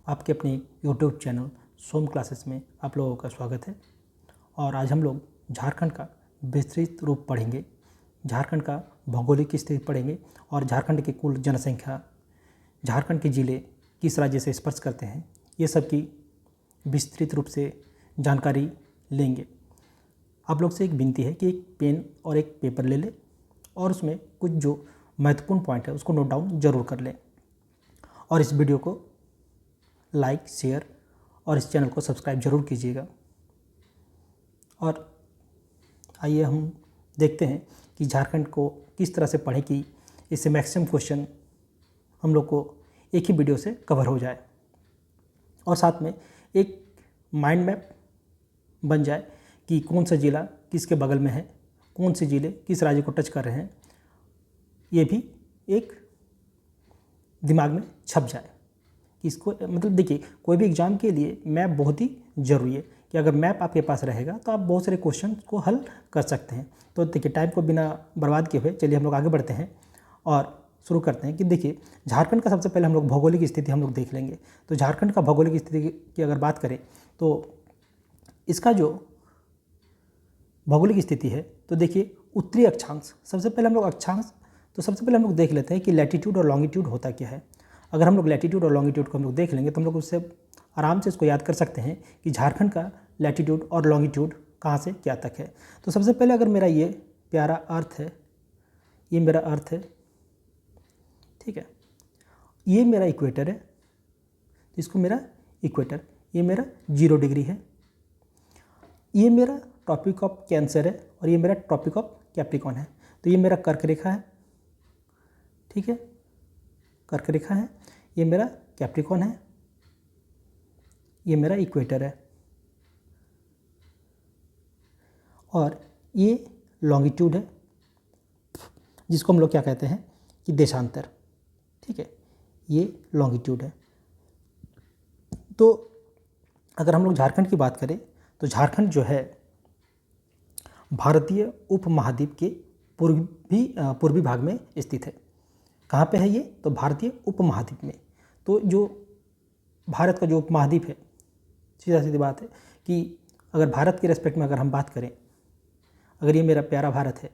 आपके अपने YouTube channel सोम classes में आप लोगों का स्वागत है। और आज हम लोग झारखंड का विस्तृत रूप पढ़ेंगे, झारखंड का भौगोलिक स्थिति पढ़ेंगे और झारखंड की कुल जनसंख्या, झारखंड के ज़िले किस राज्य से स्पर्श करते हैं, ये सब की विस्तृत रूप से जानकारी लेंगे। आप लोग से एक विनती है कि एक पेन और एक पेपर ले लें और उसमें कुछ जो महत्वपूर्ण पॉइंट है उसको नोट डाउन ज़रूर कर लें और इस वीडियो को लाइक, शेयर और इस चैनल को सब्सक्राइब ज़रूर कीजिएगा। और आइए हम देखते हैं कि झारखंड को किस तरह से पढ़ें कि इससे मैक्सिमम क्वेश्चन हम लोग को एक ही वीडियो से कवर हो जाए और साथ में एक माइंड मैप बन जाए कि कौन सा ज़िला किसके बगल में है, कौन से ज़िले किस राज्य को टच कर रहे हैं, ये भी एक दिमाग में छप जाए। इसको मतलब देखिए, कोई भी एग्ज़ाम के लिए मैप बहुत ही ज़रूरी है कि अगर मैप आपके पास रहेगा तो आप बहुत सारे क्वेश्चन को हल कर सकते हैं। तो देखिए, टाइम को बिना बर्बाद किए हुए चलिए हम लोग आगे बढ़ते हैं और शुरू करते हैं कि देखिए, झारखंड का सबसे पहले हम लोग भौगोलिक स्थिति हम लोग देख लेंगे। तो झारखंड का भौगोलिक स्थिति की अगर बात करें तो इसका जो भौगोलिक स्थिति है, तो देखिए उत्तरी अक्षांश, सबसे पहले हम लोग अक्षांश, तो सबसे पहले हम लोग देख लेते हैं कि लैटीट्यूड और लॉन्गिट्यूड होता क्या है। अगर हम लोग लैटीट्यूड और लॉन्गिट्यूड को हम लोग देख लेंगे तो हम लोग उससे आराम से इसको याद कर सकते हैं कि झारखंड का लैटीट्यूड और लॉन्गिट्यूड कहाँ से क्या तक है। तो सबसे पहले अगर मेरा ये प्यारा अर्थ है, ये मेरा अर्थ है, ठीक है, ये मेरा इक्वेटर है, इसको मेरा इक्वेटर, ये मेरा 0 डिग्री है, ये मेरा ट्रॉपिक ऑफ कैंसर है और ये मेरा ट्रॉपिक ऑफ कैप्रिकॉन है। तो ये मेरा कर्क रेखा है, ठीक है, कर्क रेखा है, ये मेरा कैप्रिकॉन है, ये मेरा इक्वेटर है और ये लॉन्गिट्यूड है जिसको हम लोग क्या कहते हैं कि देशांतर, ठीक है, ये लॉन्गिट्यूड है। तो अगर हम लोग झारखंड की बात करें तो झारखंड जो है भारतीय उपमहाद्वीप के पूर्वी भाग में स्थित है। कहाँ पे है ये? तो भारतीय उपमहाद्वीप में। तो जो भारत का जो उपमहाद्वीप है, सीधा सीधी बात है कि अगर भारत के रेस्पेक्ट में अगर हम बात करें, अगर ये मेरा प्यारा भारत है,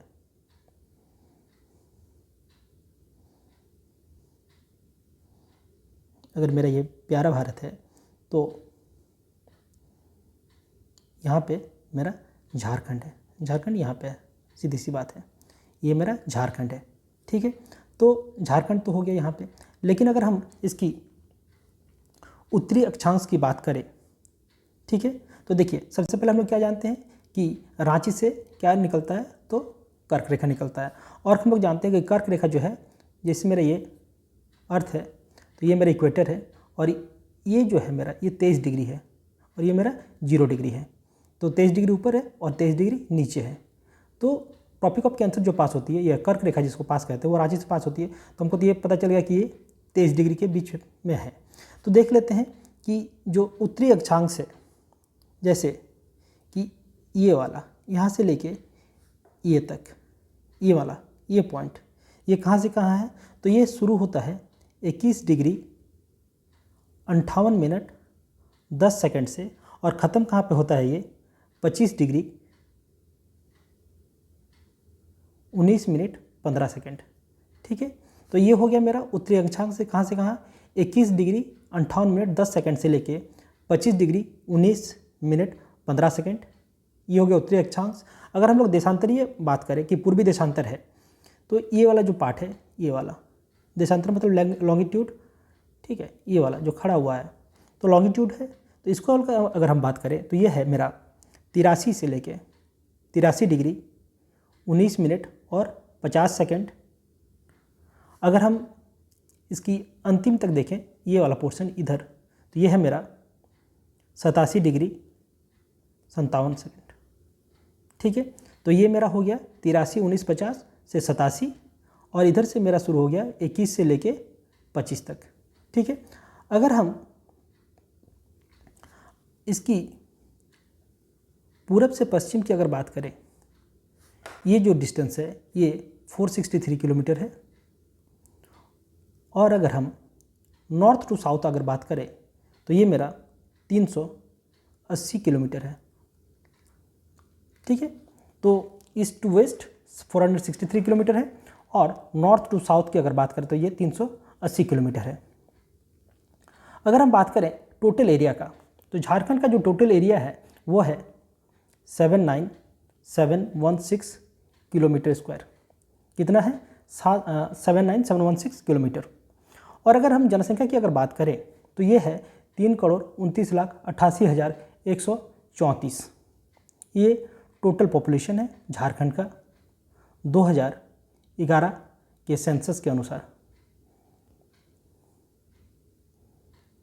अगर मेरा ये प्यारा भारत है तो यहाँ पे मेरा झारखंड है, झारखंड यहाँ पे है, सीधी सी बात है, ये मेरा झारखंड है, ठीक है। तो झारखंड तो हो गया यहाँ पे, लेकिन अगर हम इसकी उत्तरी अक्षांश की बात करें, ठीक है, तो देखिए सबसे पहले हम लोग क्या जानते हैं कि रांची से क्या निकलता है, तो कर्क रेखा निकलता है। और हम लोग जानते हैं कि कर्क रेखा जो है, जैसे मेरा ये अर्थ है तो ये मेरा इक्वेटर है और ये जो है मेरा ये 23 डिग्री है और ये मेरा 0 डिग्री है। तो 23 डिग्री ऊपर है और 23 डिग्री नीचे है। तो ट्रॉपिक ऑफ कैंसर जो पास होती है, यह कर्क रेखा जिसको पास कहते हैं, वो रांची से पास होती है। तो हमको तो ये पता चल गया कि ये 23 डिग्री के बीच में है। तो देख लेते हैं कि जो उत्तरी अक्षांश है, जैसे कि ये वाला यहाँ से लेके ये तक, ये वाला ये पॉइंट, ये कहाँ से कहाँ है, तो ये शुरू होता है 21 डिग्री 58 मिनट 10 सेकंड से और ख़त्म कहाँ पे होता है ये 25 डिग्री 19 मिनट 15 सेकंड, ठीक है। तो ये हो गया मेरा उत्तरी अक्षांश से कहाँ 21 डिग्री 58 मिनट 10 सेकंड से लेके 25 डिग्री 19 मिनट 15 सेकंड, ये हो गया उत्तरी अक्षांश। अगर हम लोग देशांतरीय बात करें कि पूर्वी देशांतर है, तो ये वाला जो पार्ट है, ये वाला देशांतर मतलब लॉन्गिट्यूड, ठीक है, ये वाला जो खड़ा हुआ है तो लॉन्गिट्यूड है। तो इसको अगर हम बात करें तो ये है मेरा 83 से लेके 83 डिग्री 19 मिनट और 50 सेकंड। अगर हम इसकी अंतिम तक देखें, ये वाला पोर्शन इधर, तो ये है मेरा 87 डिग्री 57 सेकंड, ठीक है। तो ये मेरा हो गया 83 19 50 से 87 और इधर से मेरा शुरू हो गया 21 से लेके 25 तक, ठीक है। अगर हम इसकी पूरब से पश्चिम की अगर बात करें, ये जो डिस्टेंस है ये 463 किलोमीटर है और अगर हम नॉर्थ टू साउथ अगर बात करें तो ये मेरा 380 किलोमीटर है। ठीक है, तो ईस्ट टू वेस्ट 463 किलोमीटर है और नॉर्थ टू साउथ की अगर बात करें तो ये 380 किलोमीटर है। अगर हम बात करें टोटल एरिया का, तो झारखंड का जो टोटल एरिया है वो है 79716 किलोमीटर स्क्वायर। कितना है? 79716 किलोमीटर। और अगर हम जनसंख्या की अगर बात करें तो ये है 3,29,88,134। ये टोटल पॉपुलेशन है झारखंड का 2011 के सेंसस के अनुसार।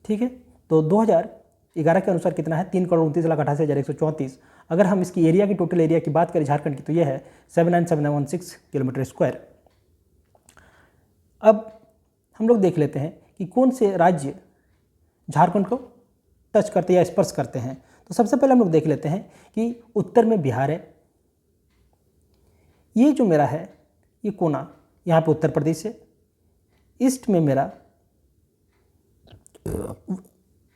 ठीक है, तो 2011 के अनुसार कितना है? 3,29,88,134। अगर हम इसकी एरिया की टोटल एरिया की बात करें झारखंड की तो ये है 79716 किलोमीटर स्क्वायर। अब हम लोग देख लेते हैं कि कौन से राज्य झारखंड को टच करते या स्पर्श करते हैं। तो सबसे पहले हम लोग देख लेते हैं कि उत्तर में बिहार है, ये जो मेरा है ये कोना यहाँ पे उत्तर प्रदेश है। ईस्ट में मेरा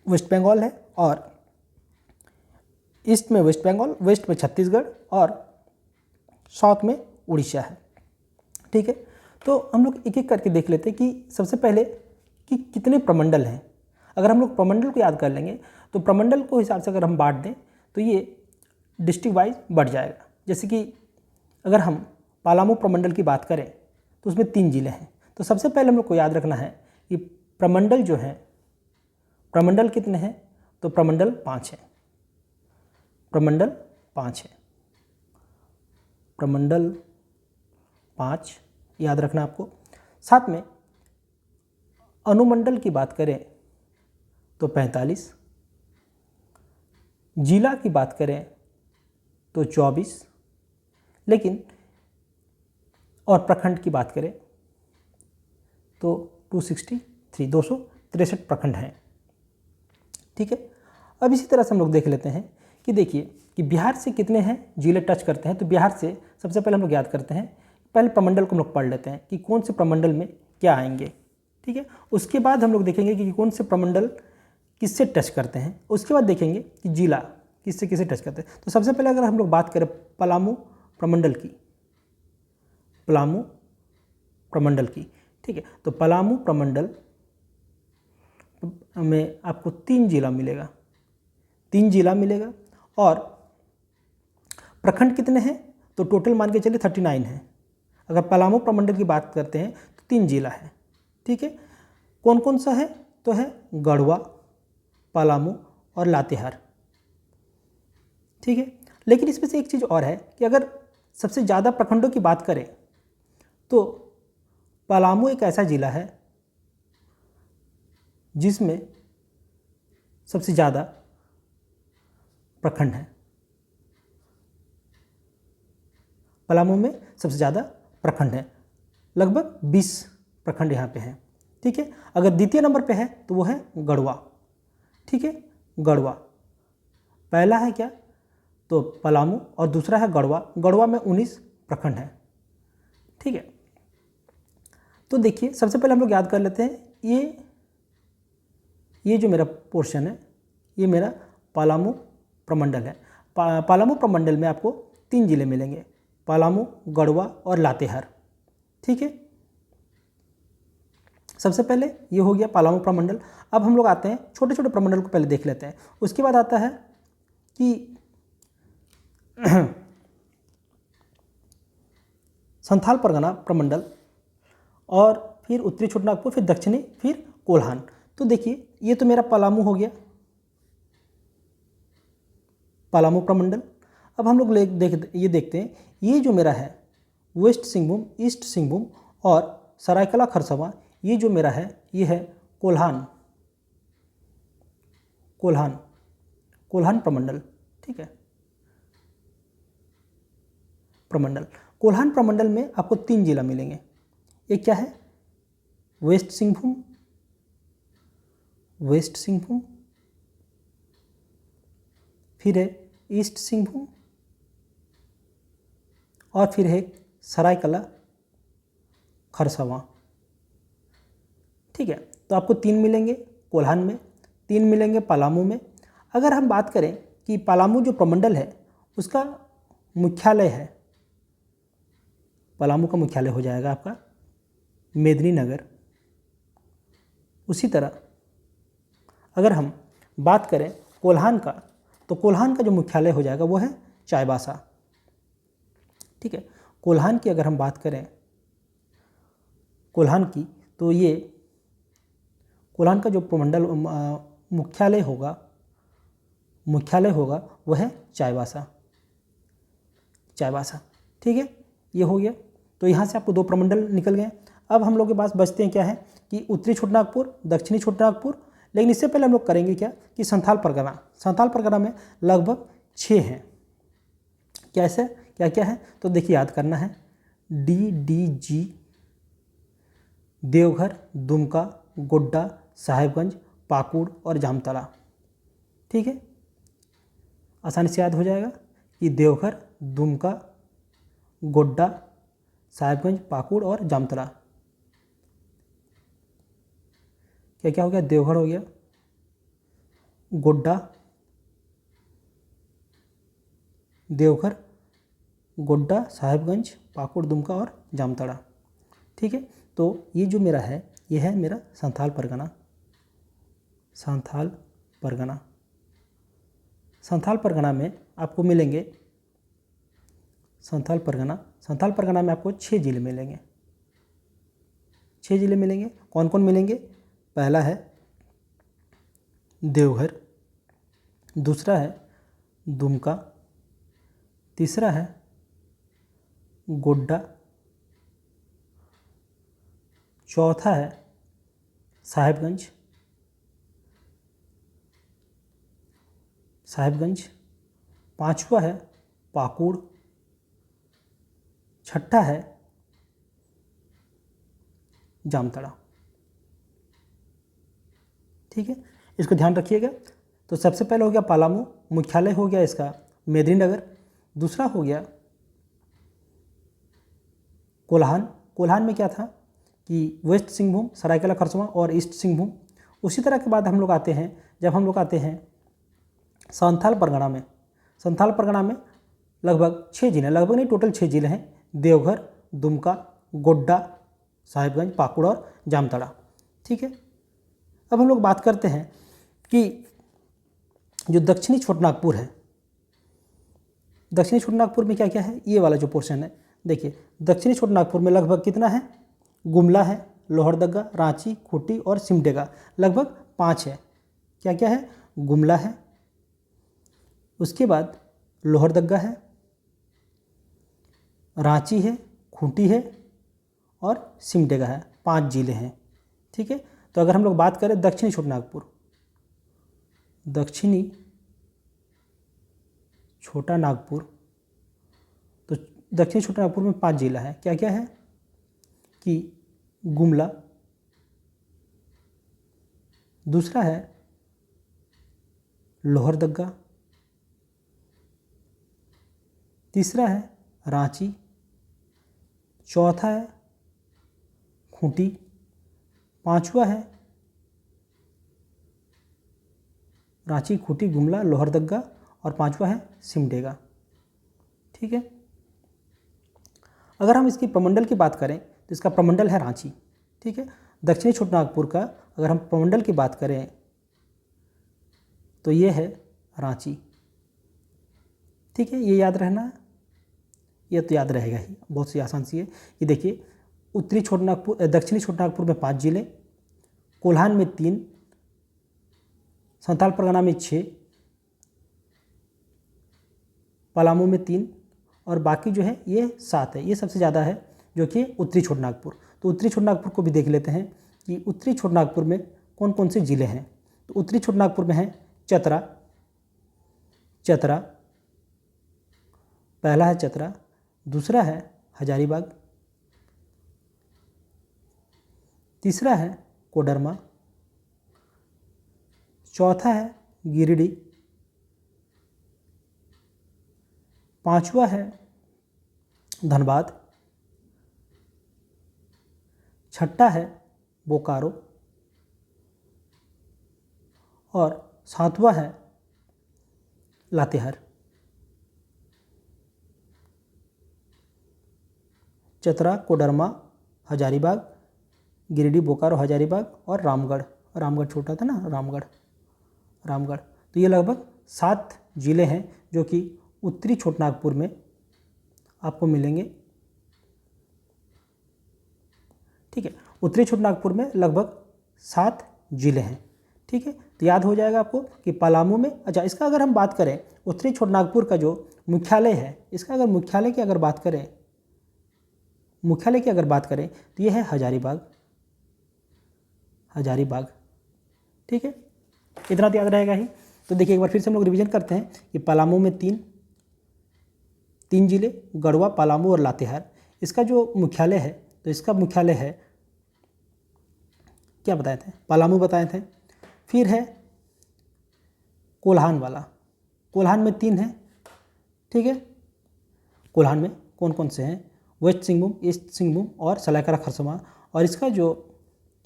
वेस्ट बंगाल है और ईस्ट में वेस्ट बंगाल, वेस्ट में छत्तीसगढ़ और साउथ में उड़ीसा है। ठीक है, तो हम लोग एक एक करके देख लेते हैं कि सबसे पहले कि कितने प्रमंडल हैं। अगर हम लोग प्रमंडल को याद कर लेंगे तो प्रमंडल को हिसाब से अगर हम बांट दें तो ये डिस्ट्रिक्ट वाइज बढ़ जाएगा। जैसे कि अगर हम पलामू प्रमंडल की बात करें तो उसमें 3 जिले हैं। तो सबसे पहले हम लोग को याद रखना है कि प्रमंडल जो है, प्रमंडल कितने हैं? तो प्रमंडल 5 है। प्रमंडल 5 है, प्रमंडल 5 याद रखना आपको। साथ में अनुमंडल की बात करें तो 45, जिला की बात करें तो 24, लेकिन और प्रखंड की बात करें तो 263 प्रखंड हैं। ठीक है, अब इसी तरह से हम लोग देख लेते हैं कि देखिए कि बिहार से कितने हैं जिले टच करते हैं। तो बिहार से सबसे पहले हम लोग याद करते हैं, पहले प्रमंडल को हम लोग पढ़ लेते हैं कि कौन से प्रमंडल में क्या आएंगे। ठीक है, उसके बाद हम लोग देखेंगे कि कौन से प्रमंडल किससे टच करते हैं। उसके बाद देखेंगे कि जिला किससे किससे टच करते हैं। तो सबसे पहले अगर हम लोग बात करें पलामू प्रमंडल की, पलामू प्रमंडल की, ठीक है, तो पलामू प्रमंडल में आपको 3 जिला मिलेगा, 3 जिला मिलेगा। और प्रखंड कितने हैं? तो टोटल मान के चलिए 39 है। अगर पलामू प्रमंडल की बात करते हैं तो 3 जिला है। ठीक है, कौन कौन सा है? तो है गढ़वा, पलामू और लातेहार। ठीक है, लेकिन इसमें से एक चीज़ और है कि अगर सबसे ज़्यादा प्रखंडों की बात करें तो पलामू एक ऐसा जिला है जिसमें सबसे ज़्यादा प्रखंड है। पलामू में सबसे ज़्यादा प्रखंड है, लगभग 20 प्रखंड यहाँ पे हैं। ठीक है, अगर द्वितीय नंबर पे है तो वो है गढ़वा। ठीक है, गढ़वा पहला है क्या? तो पलामू और दूसरा है गढ़वा। गढ़वा में 19 प्रखंड हैं। ठीक है, तो देखिए सबसे पहले हम लोग याद कर लेते हैं, ये जो मेरा पोर्शन है ये मेरा पलामू प्रमंडल है। पलामू प्रमंडल में आपको 3 जिले मिलेंगे, पलामू, गढ़वा और लातेहार। ठीक है, सबसे पहले ये हो गया पलामू प्रमंडल। अब हम लोग आते हैं छोटे छोटे प्रमंडल को पहले देख लेते हैं। उसके बाद आता है कि संथाल परगना प्रमंडल और फिर उत्तरी छोटानागपुर, फिर दक्षिणी, फिर कोल्हान। तो देखिए ये तो मेरा पलामू हो गया, पलामू प्रमंडल। अब हम लोग ये देखते हैं, ये जो मेरा है वेस्ट सिंहभूम, ईस्ट सिंहभूम और सरायकला खरसावां, ये जो मेरा है ये है कोल्हान, कोल्हान, कोल्हान प्रमंडल। ठीक है, प्रमंडल, कोल्हान प्रमंडल में आपको 3 जिला मिलेंगे। एक क्या है? वेस्ट सिंहभूम, वेस्ट सिंहभूम, फिर है ईस्ट सिंहभूम और फिर है सरायकला खरसावां। ठीक है, तो आपको 3 मिलेंगे कोल्हान में, 3 मिलेंगे पलामू में। अगर हम बात करें कि पलामू जो प्रमंडल है उसका मुख्यालय है, पलामू का मुख्यालय हो जाएगा आपका मेदिनीनगर। उसी तरह अगर हम बात करें कोल्हान का, तो कोल्हान का जो मुख्यालय हो जाएगा वो है चाईबासा। ठीक है, कोल्हान की अगर हम बात करें कोल्हान की, तो ये कोल्हान का जो प्रमंडल मुख्यालय होगा वो है चाईबासा। ठीक है, ये हो गया। तो यहाँ से आपको 2 प्रमंडल निकल गए। अब हम लोग के पास बचते हैं क्या है कि उत्तरी छोटानागपुर, दक्षिणी छोटानागपुर। लेकिन इससे पहले हम लोग करेंगे क्या कि संथाल परगना में लगभग 6 हैं। कैसे, क्या क्या है तो देखिए याद करना है, DDG, देवघर, दुमका, गोड्डा, साहेबगंज, पाकुड़ और जामताड़ा। ठीक है, आसानी से याद हो जाएगा कि देवघर, दुमका, गोड्डा, साहेबगंज, पाकुड़ और जामताड़ा। क्या क्या हो गया, देवघर हो गया, गोड्डा, साहेबगंज, पाकुड़, दुमका और जामताड़ा। ठीक है, तो ये जो मेरा है ये है मेरा संथाल परगना। संथाल परगना में आपको मिलेंगे, संथाल परगना में आपको 6 जिले मिलेंगे। 6 जिले मिलेंगे। कौन कौन मिलेंगे? पहला है देवघर, दूसरा है दुमका, तीसरा है गोड्डा, चौथा है साहेबगंज, पांचवा है पाकुड़, छठा है जामताड़ा। ठीक है, इसको ध्यान रखिएगा। तो सबसे पहले हो गया पलामू, मुख्यालय हो गया इसका मेदिनीनगर। दूसरा हो गया कोल्हान में क्या था कि वेस्ट सिंहभूम, सरायकेला खरसावां और ईस्ट सिंहभूम। उसी तरह के बाद हम लोग आते हैं, जब हम लोग आते हैं संथाल परगना में लगभग 6 जिले, लगभग नहीं टोटल 6 जिले हैं, देवघर, दुमका, गोड्डा, साहिबगंज, पाकुड़ और जामताड़ा। ठीक है, अब हम लोग बात करते हैं कि जो दक्षिणी छोटानागपुर है, दक्षिणी छोटानागपुर में क्या क्या है, ये वाला जो पोर्शन है देखिए, दक्षिणी छोटानागपुर में लगभग कितना है, गुमला है, लोहरदगा, रांची, खूंटी और सिमडेगा, लगभग 5 है। क्या क्या है, गुमला है, उसके बाद लोहरदगा है, रांची है, खूंटी है और सिमडेगा है, 5 जिले हैं। ठीक है, तो अगर हम लोग बात करें दक्षिणी छोटानागपुर तो दक्षिणी छोटानागपुर में 5 जिला है। क्या क्या है कि गुमला, दूसरा है लोहरदगा, तीसरा है रांची, चौथा है खूंटी, पांचवा है रांची, खूंटी, गुमला, लोहरदगा और पांचवा है सिमडेगा। ठीक है, अगर हम इसकी प्रमंडल की बात करें तो इसका प्रमंडल है रांची। ठीक है, दक्षिणी छोटानागपुर का अगर हम प्रमंडल की बात करें तो ये है रांची। ठीक है, ये याद रहना है, ये तो याद रहेगा ही, बहुत सी आसान सी है। ये देखिए, दक्षिणी छोटानागपुर में 5 जिले, कोल्हान में 3, संथाल परगना में 6, पलामू में 3 और बाकी जो है ये 7 है। ये सबसे ज़्यादा है जो कि उत्तरी छोटानागपुर। तो उत्तरी छोटानागपुर को भी देख लेते हैं कि उत्तरी छोटानागपुर में कौन कौन से ज़िले हैं। तो उत्तरी छोटानागपुर में है चतरा, पहला है चतरा, दूसरा है हजारीबाग, तीसरा है कोडरमा, चौथा है गिरिडीह, पांचवा है धनबाद, छठा है बोकारो और 7वां है लातेहार। चतरा, कोडरमा, हजारीबाग, गिरिडीह, बोकारो, हजारीबाग और रामगढ़। रामगढ़ छोटा था ना, रामगढ़। तो ये लगभग 7 ज़िले हैं जो कि उत्तरी छोटानागपुर में आपको मिलेंगे। ठीक है, उत्तरी छोटानागपुर में लगभग 7 ज़िले हैं। ठीक है, तो याद हो जाएगा आपको कि पलामू में, अच्छा इसका अगर हम बात करें उत्तरी छोटानागपुर का जो मुख्यालय है, इसका अगर मुख्यालय की अगर बात करें तो ये है हजारीबाग। ठीक है, इतना तो याद रहेगा ही। तो देखिए एक बार फिर से हम लोग रिवीजन करते हैं कि पलामू में तीन जिले, गढ़वा, पलामू और लातेहार। इसका जो मुख्यालय है, तो इसका मुख्यालय है, क्या बताए थे, पलामू बताए थे। फिर है कोल्हान वाला, कोल्हान में 3 है। ठीक है, कोल्हान में कौन कौन से हैं, वेस्ट सिंहभूम, ईस्ट सिंहभूम और सलाइकरा खरसावां। और इसका जो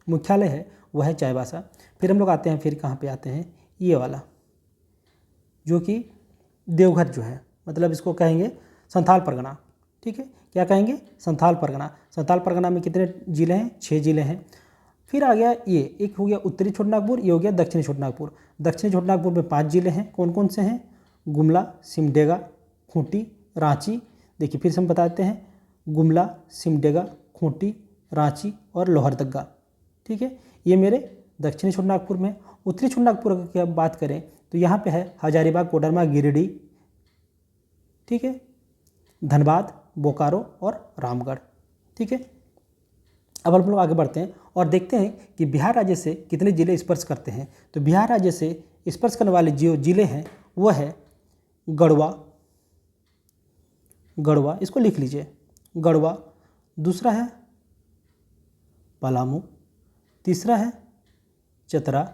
मुख्यालय है वह है चाईबासा। फिर हम लोग आते हैं, फिर कहाँ पे आते हैं, ये वाला जो कि देवघर जो है, मतलब इसको कहेंगे संथाल परगना। ठीक है, क्या कहेंगे, संथाल परगना। संथाल परगना में कितने ज़िले हैं, 6 ज़िले हैं। फिर आ गया ये, एक हो गया उत्तरी छोटानागपुर, ये हो गया दक्षिणी छोटानागपुर। दक्षिणी छोटानागपुर में 5 ज़िले हैं, कौन कौन से हैं, गुमला, सिमडेगा, खूंटी, रांची। देखिए फिर से हम बताते हैं, गुमला, सिमडेगा, खूंटी, रांची और लोहरदगा। ठीक है, ये मेरे दक्षिणी छोटानागपुर में। उत्तरी छोटानागपुर की अब बात करें तो यहाँ पे है हजारीबाग, कोडरमा, गिरिडीह। ठीक है, धनबाद, बोकारो और रामगढ़। ठीक है, अब हम लोग आगे बढ़ते हैं और देखते हैं कि बिहार राज्य से कितने ज़िले स्पर्श करते हैं। तो बिहार राज्य से स्पर्श करने वाले जो ज़िले हैं वो है गढ़वा, इसको लिख लीजिए, गढ़वा। दूसरा है पलामू, तीसरा है चतरा,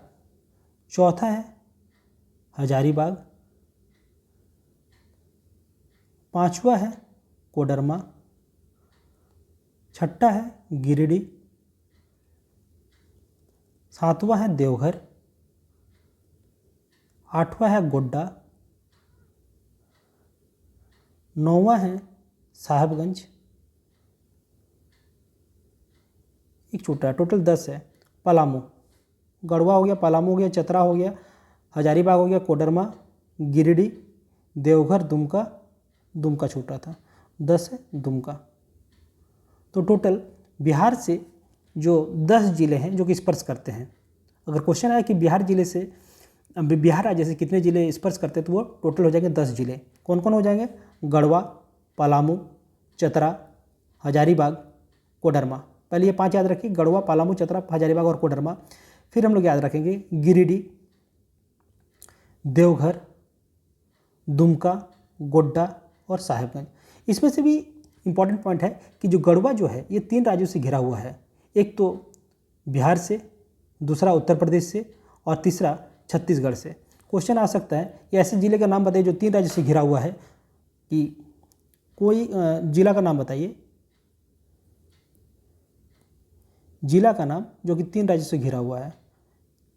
चौथा है हजारीबाग, 5वां है कोडरमा, 6ठा है गिरिडीह, 7वां है देवघर, 8वां है गोड्डा, 9वां है साहबगंज, एक छोटा है, टोटल 10 है। पलामू, गढ़वा हो गया, पलामू हो गया, चतरा हो गया, हजारीबाग हो गया, कोडरमा, गिरिडीह, देवघर, दुमका छोटा था, 10 है दुमका। तो टोटल बिहार से जो 10 ज़िले हैं जो कि स्पर्श करते हैं। अगर क्वेश्चन आया कि बिहार राज्य से कितने ज़िले स्पर्श करते हैं तो वो टोटल हो जाएंगे 10 ज़िले। कौन कौन हो जाएंगे, गढ़वा, पलामू, चतरा, हजारीबाग, कोडरमा। पहले ये 5 याद रखिए, गढ़वा, पलामू, चतरा, हजारीबाग और कोडरमा। फिर हम लोग याद रखेंगे गिरिडीह, देवघर, दुमका, गोड्डा और साहेबगंज। इसमें से भी इम्पॉर्टेंट पॉइंट है कि जो गढ़वा जो है ये 3 राज्यों से घिरा हुआ है। एक तो बिहार से, दूसरा उत्तर प्रदेश से और तीसरा छत्तीसगढ़ से। क्वेश्चन आ सकता है कि ऐसे ज़िले का नाम बताइए जो 3 राज्यों से घिरा हुआ है, कि कोई ज़िला का नाम बताइए, जिला का नाम जो कि 3 राज्यों से घिरा हुआ है।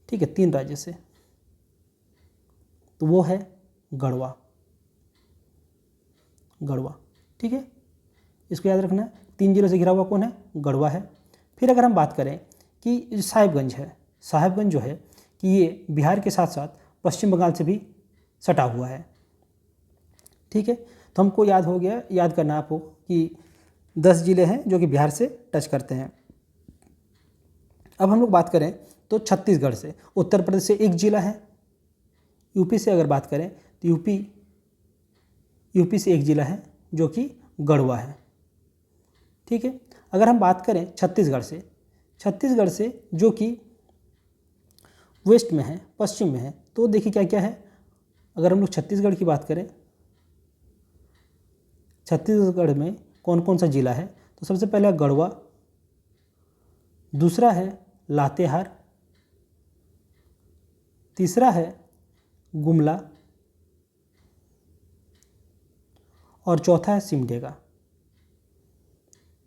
ठीक है, 3 राज्य से, तो वो है गढ़वा। ठीक है, इसको याद रखना है, 3 जिलों से घिरा हुआ कौन है, गढ़वा है। फिर अगर हम बात करें कि साहिबगंज है, साहिबगंज जो है कि ये बिहार के साथ साथ पश्चिम बंगाल से भी सटा हुआ है। ठीक है, तो हमको याद करना है आपको कि 10 ज़िले हैं जो कि बिहार से टच करते हैं। अब हम लोग बात करें तो छत्तीसगढ़ से, उत्तर प्रदेश से 1 ज़िला है, यूपी से अगर बात करें तो यूपी से 1 ज़िला है जो कि गढ़वा है। ठीक है, अगर हम बात करें छत्तीसगढ़ से जो कि वेस्ट में है, पश्चिम में है, तो देखिए क्या क्या है। अगर हम लोग छत्तीसगढ़ की बात करें, छत्तीसगढ़ में कौन कौन सा ज़िला है, तो सबसे पहले गढ़वा, दूसरा है लातेहार, तीसरा है गुमला और चौथा है सिमडेगा।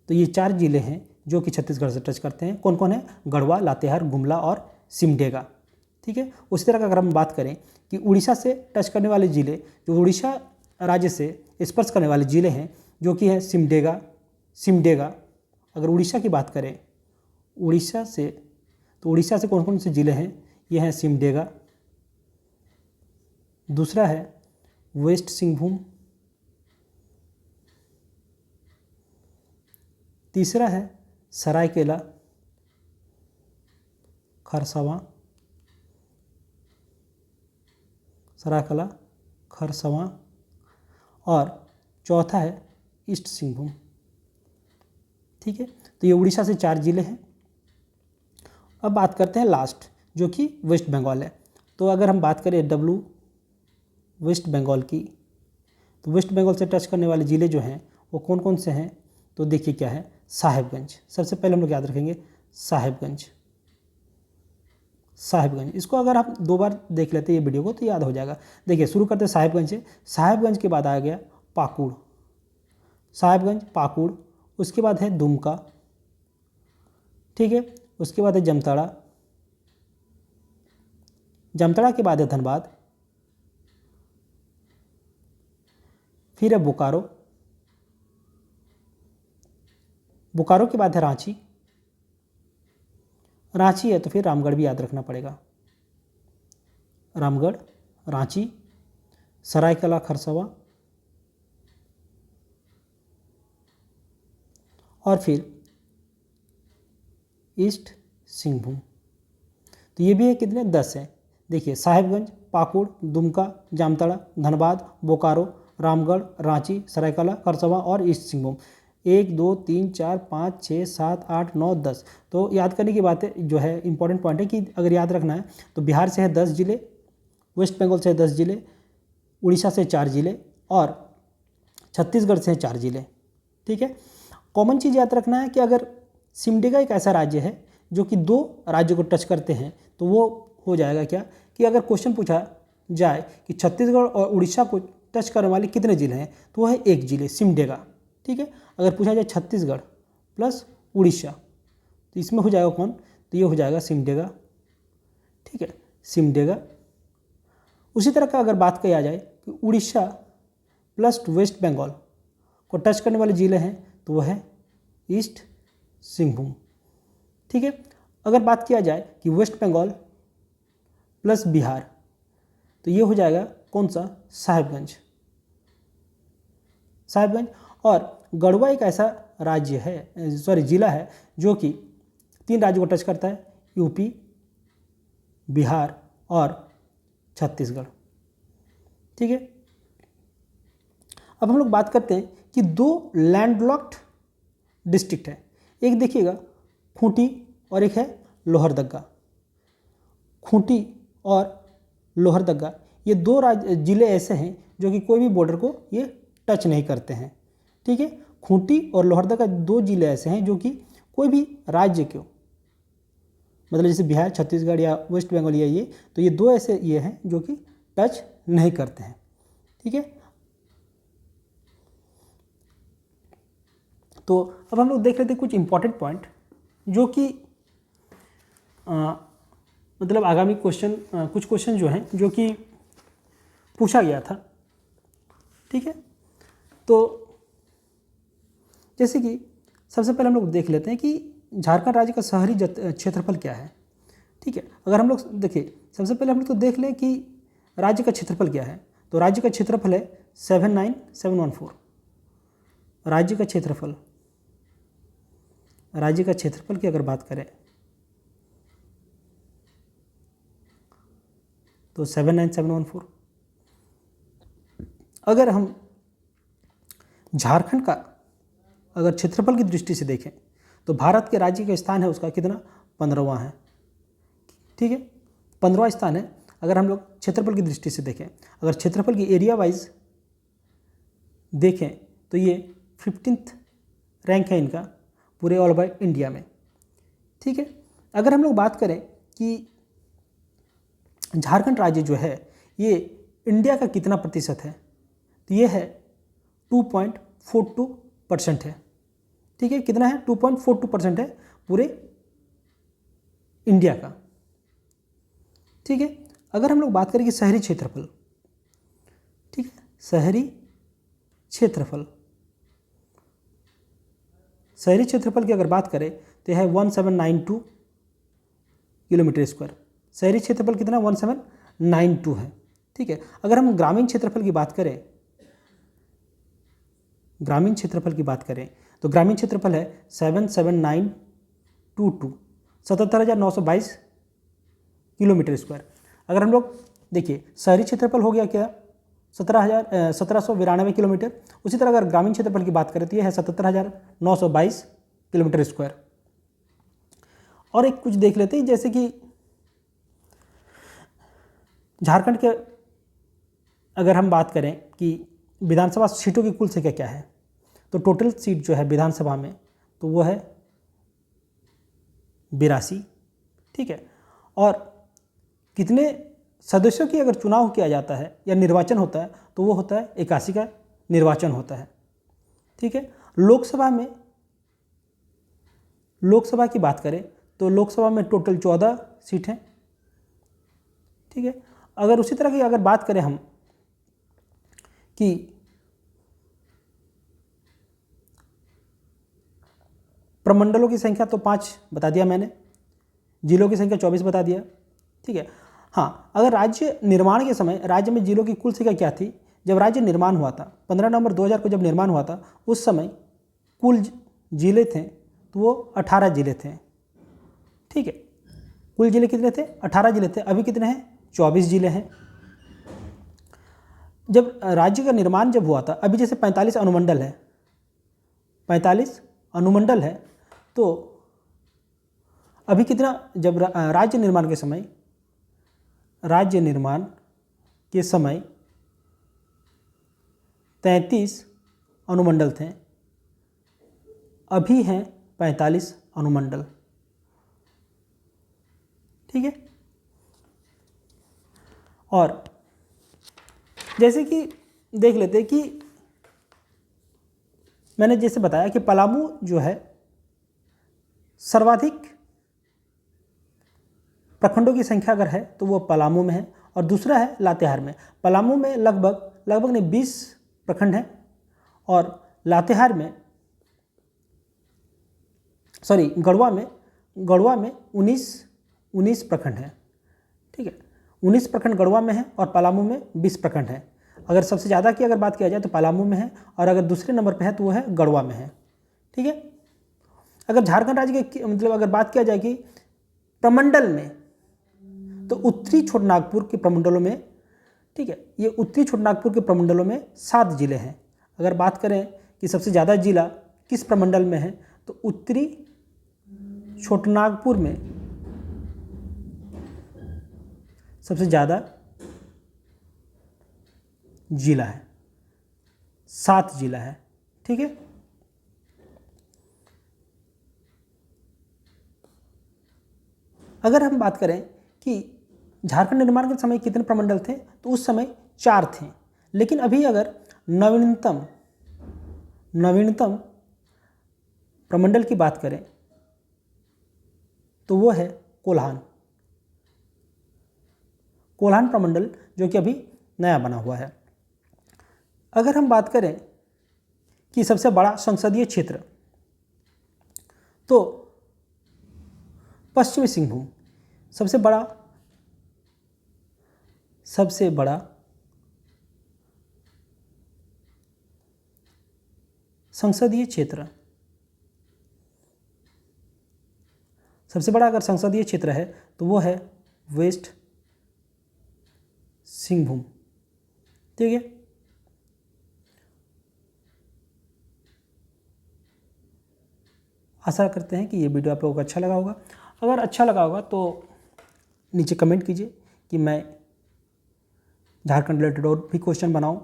तो ये 4 ज़िले हैं जो कि छत्तीसगढ़ से टच करते हैं। कौन कौन है, गढ़वा, लातेहार, गुमला और सिमडेगा। ठीक है। उसी तरह का अगर हम बात करें कि उड़ीसा से टच करने वाले ज़िले, जो उड़ीसा राज्य से स्पर्श करने वाले ज़िले हैं, जो कि है सिमडेगा। अगर उड़ीसा की बात करें उड़ीसा से, तो उड़ीसा से कौन कौन से ज़िले हैं? ये हैं सिमडेगा, दूसरा है वेस्ट सिंहभूम, तीसरा है सरायकेला खरसावां, और चौथा है ईस्ट सिंहभूम, ठीक है। तो ये उड़ीसा से 4 ज़िले हैं। अब बात करते हैं लास्ट, जो कि वेस्ट बंगाल है। तो अगर हम बात करें वेस्ट बंगाल की, तो वेस्ट बंगाल से टच करने वाले ज़िले जो हैं वो कौन कौन से हैं? तो देखिए क्या है, साहेबगंज। सबसे पहले हम लोग याद रखेंगे साहेबगंज। इसको अगर आप 2 बार देख लेते हैं ये वीडियो को तो याद हो जाएगा। देखिए शुरू करते हैं साहेबगंज से। साहेबगंज के बाद आ गया पाकुड़, पाकुड़, उसके बाद है दुमका, ठीक है। उसके बाद है जामताड़ा के बाद है धनबाद, फिर है बोकारो के बाद है रांची है, तो फिर रामगढ़ भी याद रखना पड़ेगा। रामगढ़, रांची, सरायकेला खरसावां और फिर ईस्ट सिंहभूम। तो ये भी है कितने? 10 हैं। देखिए साहेबगंज, पाकुड़, दुमका, जामताड़ा, धनबाद, बोकारो, रामगढ़, रांची, सरायकेला खरसावां और ईस्ट सिंहभूम। 1 2 3 4 5 6 7 8 9 10। तो याद करने की बात है, जो है इंपॉर्टेंट पॉइंट है कि अगर याद रखना है तो बिहार से है 10 ज़िले, वेस्ट बंगाल से है 10 ज़िले, उड़ीसा से 4 ज़िले और छत्तीसगढ़ से 4 ज़िले, ठीक है। कॉमन चीज़ याद रखना है कि अगर सिमडेगा एक ऐसा राज्य है जो कि 2 राज्यों को टच करते हैं, तो वो हो जाएगा क्या कि अगर क्वेश्चन पूछा जाए कि छत्तीसगढ़ और उड़ीसा को टच करने वाले कितने ज़िले हैं, तो वह है 1 ज़िले सिमडेगा, ठीक है। अगर पूछा जाए छत्तीसगढ़ प्लस उड़ीसा, तो इसमें हो जाएगा कौन? तो ये हो जाएगा सिमडेगा, ठीक है, सिमडेगा। उसी तरह का अगर बात किया जाए कि उड़ीसा प्लस वेस्ट बंगाल को टच करने वाले ज़िले हैं, तो वह है ईस्ट सिंहभूम, ठीक है। अगर बात किया जाए कि वेस्ट बंगाल प्लस बिहार, तो ये हो जाएगा कौन सा? साहेबगंज। और गढ़वा एक ऐसा राज्य है, ज़िला है, जो कि 3 राज्यों को टच करता है, यूपी, बिहार और छत्तीसगढ़, ठीक है। अब हम लोग बात करते हैं कि 2 लैंडलॉक्ड डिस्ट्रिक्ट है। एक देखिएगा खूंटी और एक है लोहरदगा। खूंटी और लोहरदगा ये 2 ज़िले ऐसे हैं जो कि कोई भी बॉर्डर को ये टच नहीं करते हैं, ठीक है। खूंटी और लोहरदगा 2 ज़िले ऐसे हैं जो कि कोई भी राज्य को, मतलब जैसे बिहार, छत्तीसगढ़ या वेस्ट बंगाल या ये, तो ये 2 ऐसे ये हैं जो कि टच नहीं करते हैं, ठीक है। तो अब हम लोग देख लेते हैं कुछ इंपॉर्टेंट पॉइंट जो कि मतलब आगामी क्वेश्चन, कुछ क्वेश्चन जो हैं जो कि पूछा गया था, ठीक है। तो जैसे कि सबसे पहले हम लोग देख लेते हैं कि झारखंड राज्य का शहरी क्षेत्रफल क्या है, ठीक है। अगर हम लोग देखिए, सबसे पहले हम लोग तो देख लें कि राज्य का क्षेत्रफल क्या है। तो राज्य का क्षेत्रफल है 79714। राज्य का क्षेत्रफल की अगर बात करें तो 79714। अगर हम झारखंड का अगर क्षेत्रफल की दृष्टि से देखें तो भारत के राज्य का स्थान है उसका कितना? 15वां है, ठीक है, 15वां स्थान है। अगर हम लोग क्षेत्रफल की दृष्टि से देखें, अगर क्षेत्रफल की एरिया वाइज देखें तो ये 15th रैंक है इनका पूरे ऑल ओवर इंडिया में, ठीक है। अगर हम लोग बात करें कि झारखंड राज्य जो है ये इंडिया का कितना प्रतिशत है, तो ये है 2.42% है, ठीक है। कितना है? 2.42% है पूरे इंडिया का, ठीक है। अगर हम लोग बात करें कि शहरी क्षेत्रफल, ठीक है, शहरी क्षेत्रफल, शहरी क्षेत्रफल की अगर बात करें तो यह है 1792 किलोमीटर स्क्वायर। शहरी क्षेत्रफल कितना 1792 है, ठीक है। अगर हम ग्रामीण क्षेत्रफल की बात करें, ग्रामीण क्षेत्रफल की बात करें तो ग्रामीण क्षेत्रफल है 77922, 77,922 किलोमीटर स्क्वायर। अगर हम लोग देखिए शहरी क्षेत्रफल हो गया क्या 17,992 किलोमीटर, उसी तरह अगर ग्रामीण क्षेत्रफल की बात करें तो यह है 77,922 किलोमीटर स्क्वायर। और एक कुछ देख लेते हैं, जैसे कि झारखंड के अगर हम बात करें कि विधानसभा सीटों की कुल संख्या क्या है, तो टोटल सीट जो है विधानसभा में तो वो है 82, ठीक है। और कितने सदस्यों की अगर चुनाव किया जाता है या निर्वाचन होता है तो वो होता है 81 का निर्वाचन होता है, ठीक है। लोकसभा की बात करें तो लोकसभा में टोटल 14 सीट हैं, ठीक है। अगर उसी तरह की अगर बात करें हम कि प्रमंडलों की संख्या तो 5 बता दिया मैंने, जिलों की संख्या 24 बता दिया, ठीक है। हाँ, अगर राज्य निर्माण के समय राज्य में जिलों की कुल संख्या क्या थी, जब राज्य निर्माण हुआ था 15 नवंबर 2000 को जब निर्माण हुआ था उस समय कुल जिले थे तो वो 18 जिले थे, ठीक है। कुल जिले कितने थे 18 जिले थे, अभी कितने हैं 24 जिले हैं। जब राज्य का निर्माण जब हुआ था, अभी जैसे 45 अनुमंडल है, 45 अनुमंडल है, तो अभी कितना, जब राज्य निर्माण के समय 33 अनुमंडल थे, अभी हैं 45 अनुमंडल, ठीक है। और जैसे कि देख लेते हैं कि मैंने जैसे बताया कि पलामू जो है सर्वाधिक प्रखंडों की संख्या अगर है तो वो पलामू में है, और दूसरा है लातेहार में। पलामू में लगभग ने 20 प्रखंड हैं और लातेहार में गढ़वा में 19 प्रखंड हैं, ठीक है। 19 प्रखंड गढ़वा में है और पलामू में 20 प्रखंड हैं। अगर सबसे ज़्यादा की अगर बात किया जाए तो पलामू में है, और अगर दूसरे नंबर पे है तो वो है गढ़वा में है, ठीक है। अगर झारखंड राज्य के मतलब अगर बात किया जाए कि प्रमंडल में, तो उत्तरी छोटानागपुर के प्रमंडलों में, ठीक है, ये उत्तरी छोटानागपुर के प्रमंडलों में 7 जिले हैं। अगर बात करें कि सबसे ज़्यादा जिला किस प्रमंडल में है, तो उत्तरी छोटानागपुर में सबसे ज़्यादा जिला है, 7 जिला है, ठीक है। अगर हम बात करें कि झारखंड निर्माण के समय कितने प्रमंडल थे, तो उस समय 4 थे, लेकिन अभी अगर नवीनतम प्रमंडल की बात करें तो वो है कोल्हान प्रमंडल, जो कि अभी नया बना हुआ है। अगर हम बात करें कि सबसे बड़ा संसदीय क्षेत्र, तो पश्चिमी सिंहभूम सबसे बड़ा संसदीय क्षेत्र, सबसे बड़ा अगर संसदीय क्षेत्र है तो वो है वेस्ट सिंहभूम, ठीक है। आशा करते हैं कि ये वीडियो आप लोगों को अच्छा लगा होगा। अगर अच्छा लगा होगा तो नीचे कमेंट कीजिए कि मैं झारखंड रिलेटेड और भी क्वेश्चन बनाऊं,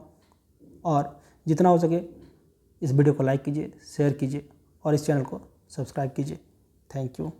और जितना हो सके इस वीडियो को लाइक कीजिए, शेयर कीजिए और इस चैनल को सब्सक्राइब कीजिए। Thank you.